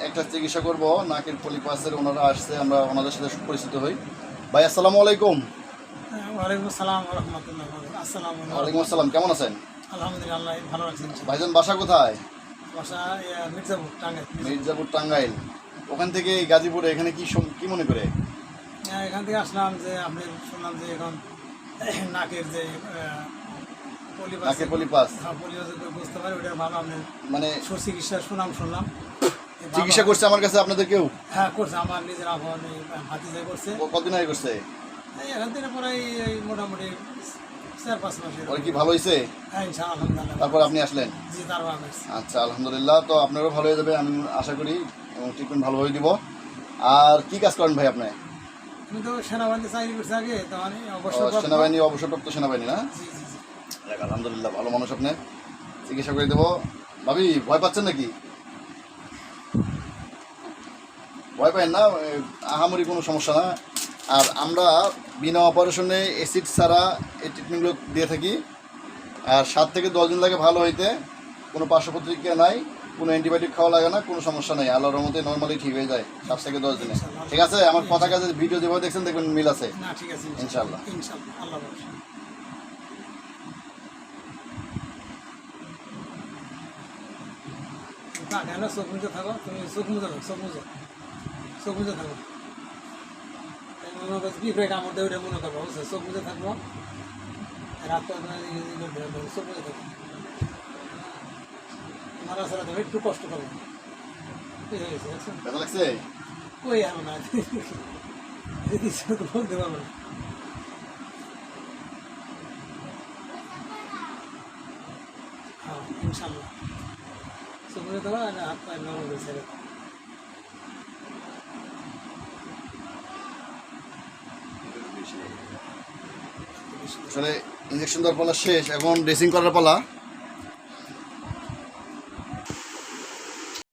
একটা চিকিৎসা করব নাকের পলিপাসের। ওনারা আসছে, আমরা ওনাদের সাথে পরিচিত হই। ভাই আসসালামু আলাইকুম। ওয়ালাইকুম আসসালাম ওয়া রাহমাতুল্লাহ। আসসালামু ওয়ালাইকুম আসসালাম, কেমন আছেন? আলহামদুলিল্লাহ, ভালো আছেন? ভাইজান বাসা কোথায়? বাসা মির্জাপুর, টাঙ্গাইল। মির্জাপুর, টাঙ্গাইল। ওখান থেকে গাজীপুরে এখানে কি মনে করে? এখান থেকে আসলাম যে আপনি শুনলাম যে এখন নাকের যে নাকের পলিপাস বুঝতে পারি ওইটা ভালো। আপনি মানে সুচিকিৎসার সুনাম শুনলাম। চিকিৎসা করছে আমার কাছে আপনাদের কেউ? হ্যাঁ করছে, আমার নিজের আপন ভাতিজা করছে। কতদিন আগে করছে? এখান থেকে প্রায় মোটামুটি 4-5 মাসের। ওর কি ভালো হয়েছে? হ্যাঁ ইনশাআল্লাহ, আলহামদুলিল্লাহ। তারপর আপনি আসলেন? জি, তারপর আমি আচ্ছা, আলহামদুলিল্লাহ। তো আপনারও ভালো হয়ে যাবে আমি আশা করি, এবং ট্রিটমেন্ট ভালোভাবে দিব। আর কি কাজ করেন ভাই আপনি? আমি তো সেনাবাহিনীতে চাকরি করছি আগে, তো আমি সেনাবাহিনী, অবসরপ্রাপ্ত সেনাবাহিনী না? জি জি জি। দেখ, আলহামদুলিল্লাহ, ভালো মানুষ আপনি। চিকিৎসা করে দেবো। ভাবি ভয় পাচ্ছেন নাকি? ভয় পাবেন না, আহামরি কোনো সমস্যা না। আর আমরা বিনা অপারেশনে অ্যাসিড ছাড়া এই ট্রিটমেন্টগুলো দিয়ে থাকি। আর 7 থেকে 10 দিন লাগে ভালো হইতে। কোনো পার্শ্ব প্রতিক্রিয়া নাই, কোনো অ্যান্টিবায়োটিক খাওয়া লাগে না, কোনো সমস্যা নেই। আল্লাহর রহমতে নর্মালি ঠিক হয়ে যায় 7 থেকে 10 দিনে। ঠিক আছে? আমার কথা কাজে ভিডিও যেভাবে দেখছেন দেখবেন মিল আছে না, ঠিক আছে ইনশাআল্লাহ। ইনশাআল্লাহ, আল্লাহ ভরসা। না কেন, চোখ মুজে থাকো, তুমি চোখ মুজে থাকো, চোখ মুজে থাকো। বিপরে কামড় দেয়, ওটা মনে করবো, বুঝছো? চোখ মুজে থাকবো, রাত চোখ মুজে থাকবো। মারা ছাড়া তুমি একটু কষ্ট করবো। এই হয়ে গেছে, দেখছো? ব্যথা লাগছে? ওই আর না, বলতে পারবো না। হ্যাঁ ইনশাল্লাহ, চোখ মুজে থাকো, হাত পায়ে নরম করে ছেড়ে দাও। আসলে ইঞ্জেকশন দেওয়ার পালা শেষ, এখন ড্রেসিং করার পালা।